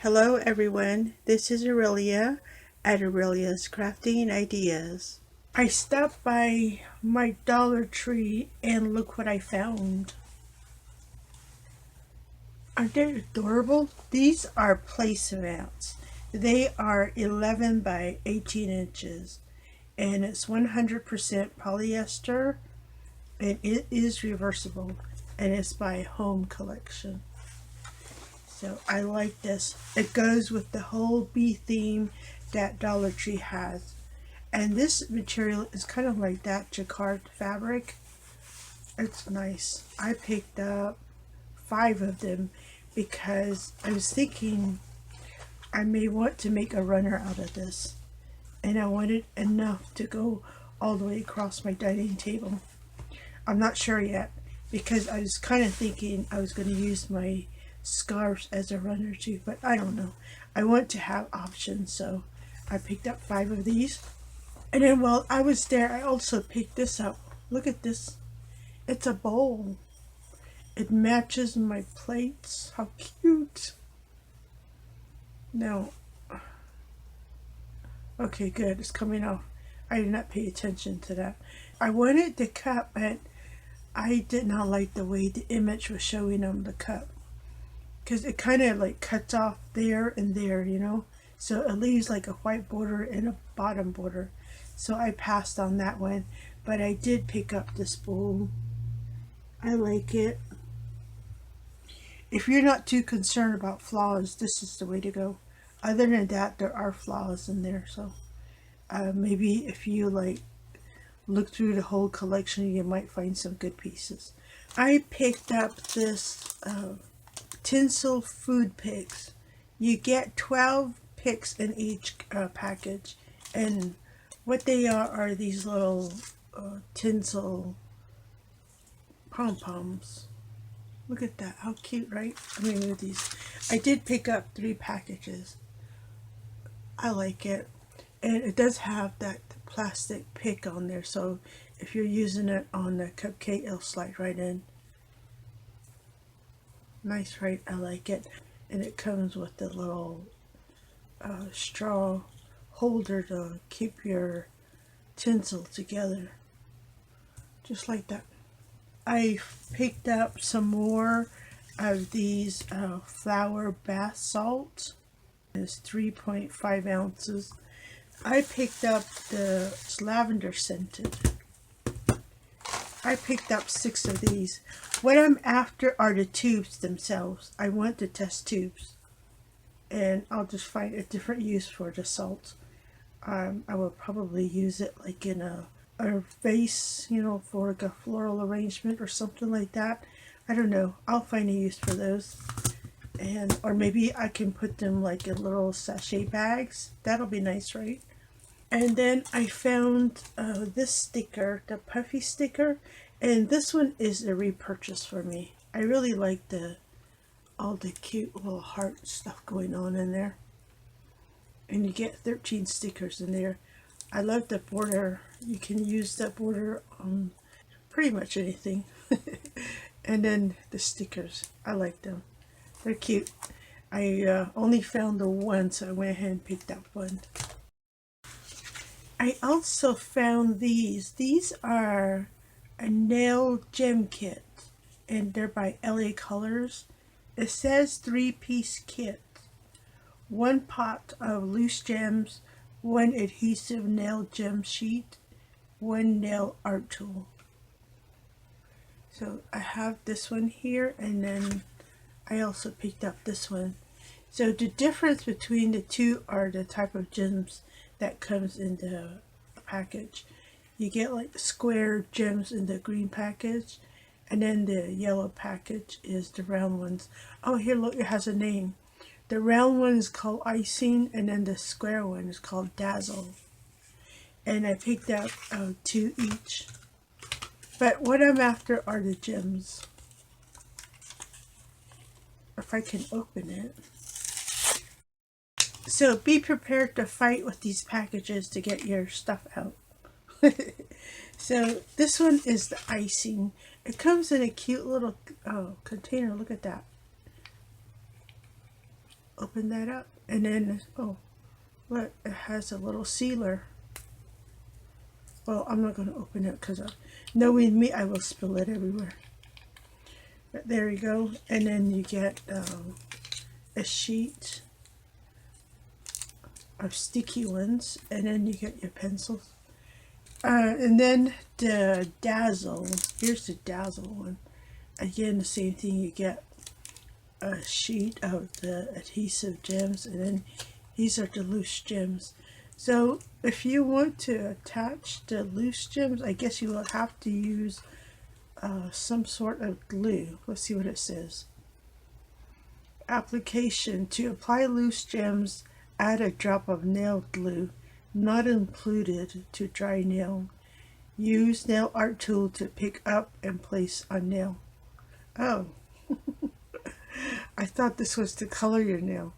Hello everyone, this is Aurelia at Aurelia's Crafting Ideas. I stopped by my Dollar Tree and look what I found. Aren't they adorable? These are placemats. They are 11 by 18 inches and it's 100% polyester and it is reversible and it's by Home Collection. So I like this. It goes with the whole bee theme that Dollar Tree has. And this material is kind of like that jacquard fabric. It's nice. I picked up 5 of them because I was thinking I may want to make a runner out of this. And I wanted enough to go all the way across my dining table. I'm not sure yet because I was kind of thinking I was going to use my scarves as a runner too, but I don't know. I want to have options, so I picked up 5 of these. And then while I was there, I also picked this up. Look at this. It's a bowl. It matches my plates. How cute. Now, okay, good. It's coming off. I did not pay attention to that. I wanted the cup, but I did not like the way the image was showing on the cup. Because it kind of like cuts off there and there, you know. So it leaves like a white border and a bottom border. So I passed on that one. But I did pick up this bowl. I like it. If you're not too concerned about flaws, this is the way to go. Other than that, there are flaws in there. So maybe if you like look through the whole collection, you might find some good pieces. I picked up this tinsel food picks. You get 12 picks in each package, and what they are these little tinsel pom-poms. Look at that, how cute, right? Let me move these. I did pick up 3 packages. I like it, and it does have that plastic pick on there, so if you're using it on the cupcake, it'll slide right in. Nice, right? I like it. And it comes with the little straw holder to keep your tinsel together. Just like that. I picked up some more of these flour bath salts. It's 3.5 ounces. I picked up the lavender scented. I picked up 6 of these. What I'm after are the tubes themselves. I want to test tubes. And I'll just find a different use for the salt. I will probably use it like in a vase, you know, for like a floral arrangement or something like that. I don't know. I'll find a use for those. And or maybe I can put them like in little sachet bags. That'll be nice, right? And then I found this sticker, the puffy sticker, and this one is a repurchase for me. I really like all the cute little heart stuff going on in there. And you get 13 stickers in there. I love the border. You can use that border on pretty much anything. And then the stickers, I like them. They're cute. I only found the one, so I went ahead and picked up one. I also found these. These are a nail gem kit, and they're by LA Colors. It says 3-piece kit. 1 pot of loose gems, 1 adhesive nail gem sheet, 1 nail art tool. So I have this one here, and then I also picked up this one. So the difference between the two are the type of gems that comes in the package. You get like square gems in the green package, and then the yellow package is the round ones. Oh, here, look, it has a name. The round one is called icing, and then the square one is called dazzle. And I picked up 2 each. But what I'm after are the gems. If I can open it. So be prepared to fight with these packages to get your stuff out. So this one is the icing. It comes in a cute little container. Look at that. open that up, and then, oh, look, it has a little sealer. Well, I'm not going to open it because knowing me, I will spill it everywhere. But there you go. And then you get a sheet of sticky ones, and then you get your pencils. And then the Dazzle. Here's the Dazzle one. Again, the same thing. You get a sheet of the adhesive gems, and then these are the loose gems. So if you want to attach the loose gems, I guess you will have to use some sort of glue. Let's see what it says. Application: to apply loose gems, add a drop of nail glue, not included, to dry nail. Use nail art tool to pick up and place on nail. Oh, I thought this was to color your nail.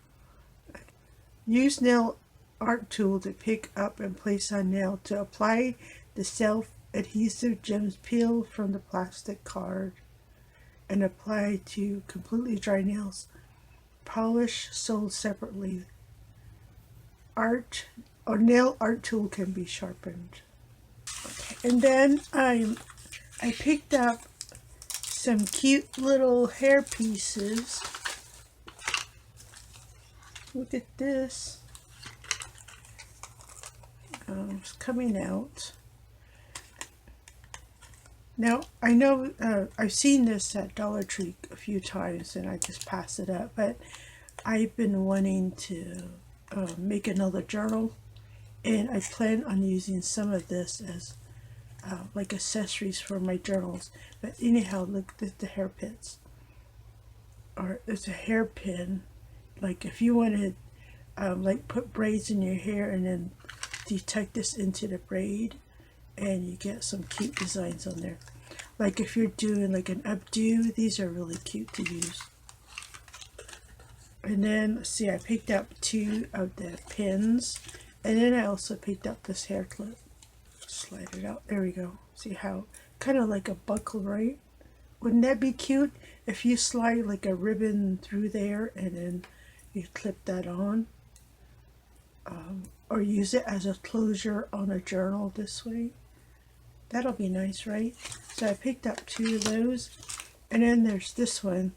Use nail art tool to pick up and place on nail. To apply the self-adhesive gems, peel from the plastic card and apply to completely dry nails. Polish sold separately. Art or nail art tool can be sharpened. Okay. And then I picked up some cute little hair pieces. Look at this. It's coming out. Now, I know I've seen this at Dollar Tree a few times and I just pass it up, but I've been wanting to make another journal, and I plan on using some of this as like accessories for my journals. But anyhow, look at the hair pins. Or it's a hairpin. Like if you want to like put braids in your hair and then you tuck this into the braid, and you get some cute designs on there. Like if you're doing like an updo, these are really cute to use. And then let's see, I picked up 2 of the pins, and then I also picked up this hair clip. Slide it out. There we go. See how kind of like a buckle, right? Wouldn't that be cute if you slide like a ribbon through there and then you clip that on? Or use it as a closure on a journal this way. That'll be nice, right? So I picked up 2 of those, and then there's this one,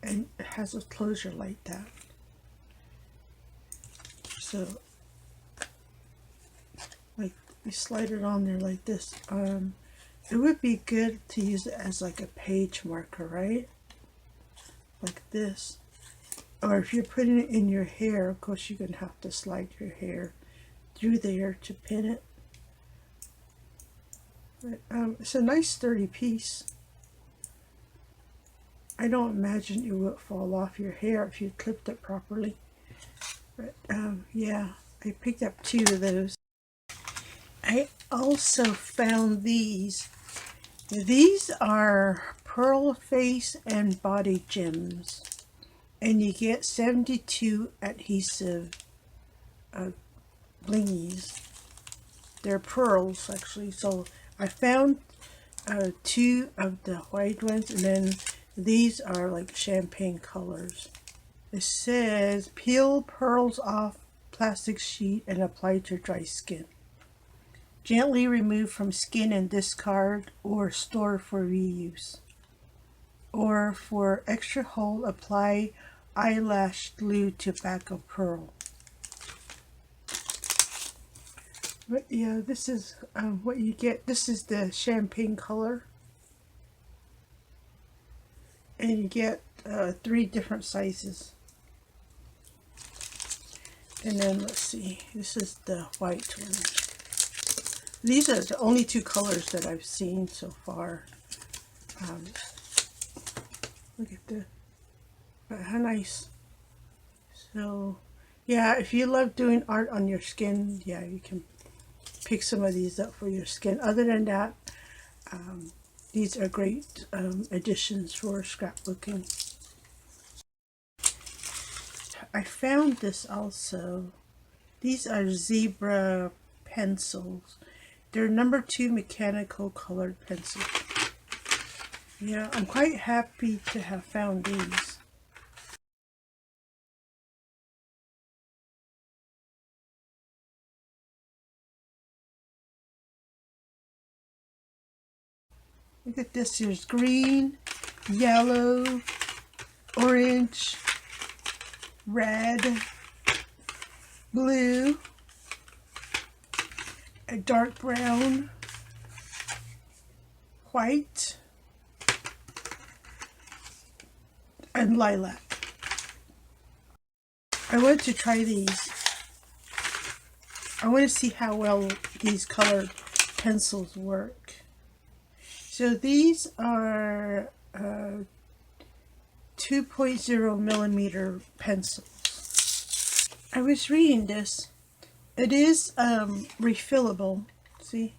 and it has a closure like that. So like you slide it on there like this. It would be good to use it as like a page marker, right? Like this. Or if you're putting it in your hair, of course you're going to have to slide your hair through there to pin it. But, it's a nice sturdy piece. I don't imagine it would fall off your hair if you clipped it properly. But yeah, I picked up 2 of those. I also found these. These are pearl face and body gems. And you get 72 adhesive blingies. They're pearls actually. So I found 2 of the white ones, and then these are like champagne colors. It says peel pearls off plastic sheet and apply to dry skin. Gently remove from skin and discard or store for reuse. Or for extra hold, apply eyelash glue to back of pearl. But yeah, this is what you get. This is the champagne color, and you get 3 different sizes. And then let's see, this is the white one. These are the only 2 colors that I've seen so far. Look at the, how nice. So yeah, if you love doing art on your skin, yeah, you can pick some of these up for your skin. Other than that, these are great additions for scrapbooking. I found this also. These are zebra pencils. They're number 2 mechanical colored pencils. Yeah, I'm quite happy to have found these. Look at this. There's green, yellow, orange, red, blue, a dark brown, white, and lilac. I want to try these. I want to see how well these colored pencils work. So these are 2.0 millimeter pencils. I was reading this. It is refillable, see?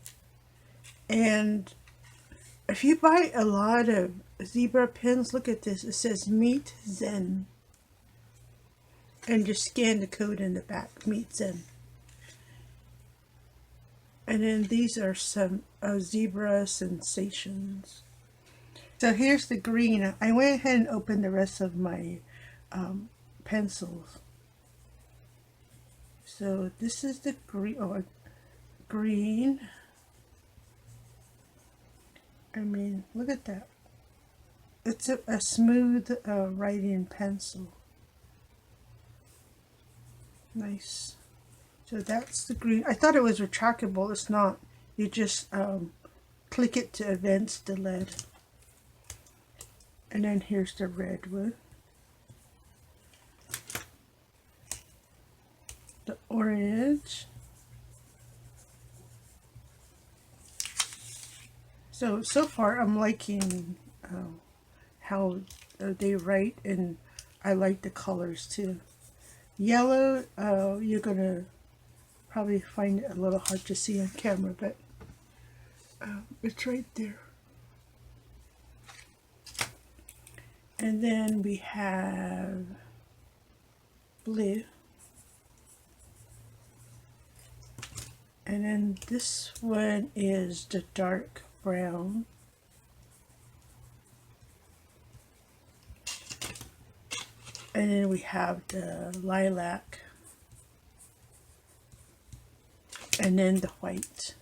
And if you buy a lot of zebra pens, look at this. It says Meet Zen. And just scan the code in the back, Meet Zen. And then these are some zebra sensations. So here's the green. I went ahead and opened the rest of my pencils. So this is the green. Oh, green. I mean, look at that. It's a smooth writing pencil. Nice. So that's the green. I thought it was retractable. It's not. You just click it to advance the lead. And then here's the red one. The orange. So far I'm liking how they write, and I like the colors too. Yellow, you're gonna probably find it a little hard to see on camera, but it's right there. And then we have blue. And then this one is the dark brown. And then we have the lilac. And then the white.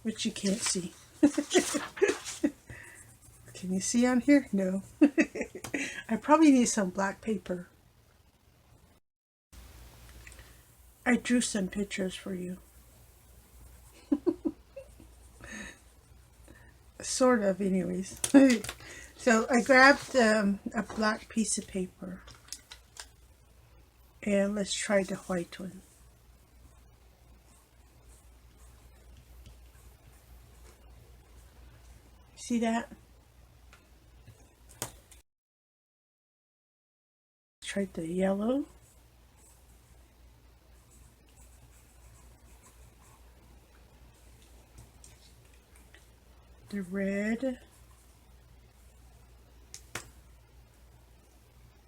Which you can't see. Can you see on here? No. I probably need some black paper. I drew some pictures for you. Sort of, anyways. So I grabbed a black piece of paper. And let's try the white one. See that? Try the yellow. The red.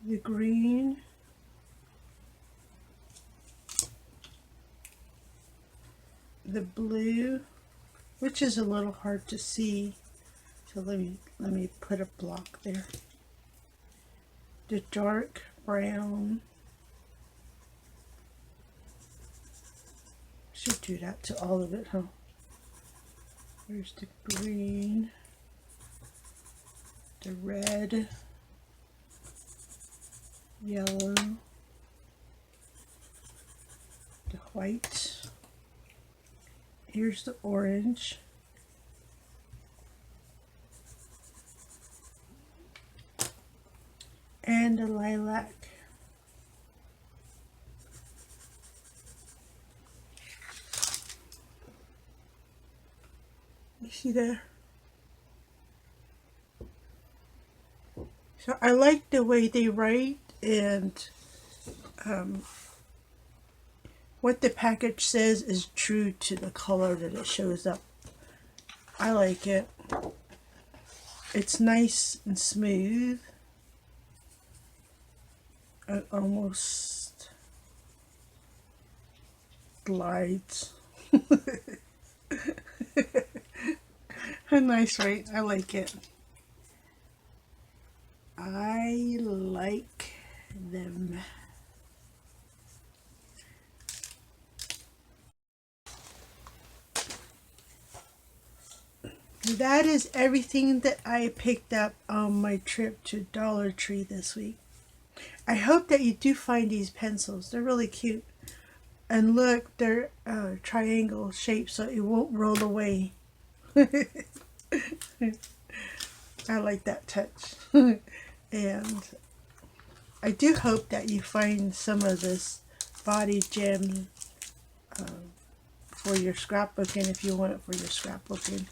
The green. The blue, which is a little hard to see. So let me put a block there. The dark brown. Should do that to all of it, huh? There's the green, the red, yellow, the white. Here's the orange. And the lilac. You see there? So I like the way they write, and what the package says is true to the color that it shows up. I like it. It's nice and smooth. It almost glides. Nice, right? I like it. I like them. that is everything that I picked up on my trip to Dollar Tree this week. I hope that you do find these pencils. They're really cute. And look, they're triangle shaped so it won't roll away. I like that touch. And I do hope that you find some of this body gem for your scrapbooking if you want it for your scrapbooking.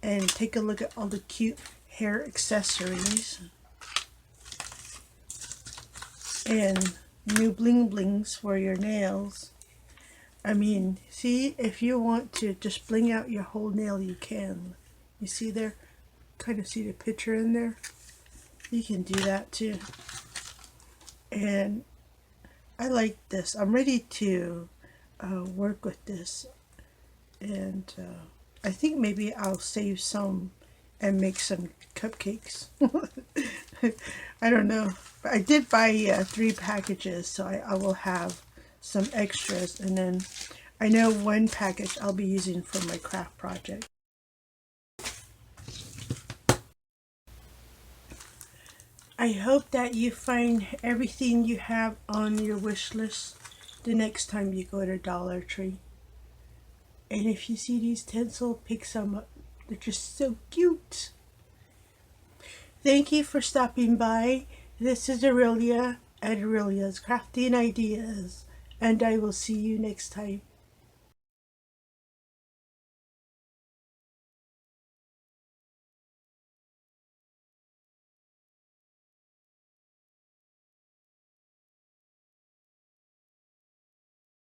And take a look at all the cute hair accessories. And new bling blings for your nails. I mean, see, if you want to just bling out your whole nail, you can. You see there? Kind of see the picture in there? You can do that too. And I like this. I'm ready to work with this. And I think maybe I'll save some and make some cupcakes. I don't know. But I did buy 3 packages, so I will have some extras. And then I know one package I'll be using for my craft project. I hope that you find everything you have on your wish list the next time you go to Dollar Tree. And if you see these tinsel, pick some up. They're just so cute. Thank you for stopping by. This is Aurelia at Aurelia's Crafting Ideas. And I will see you next time.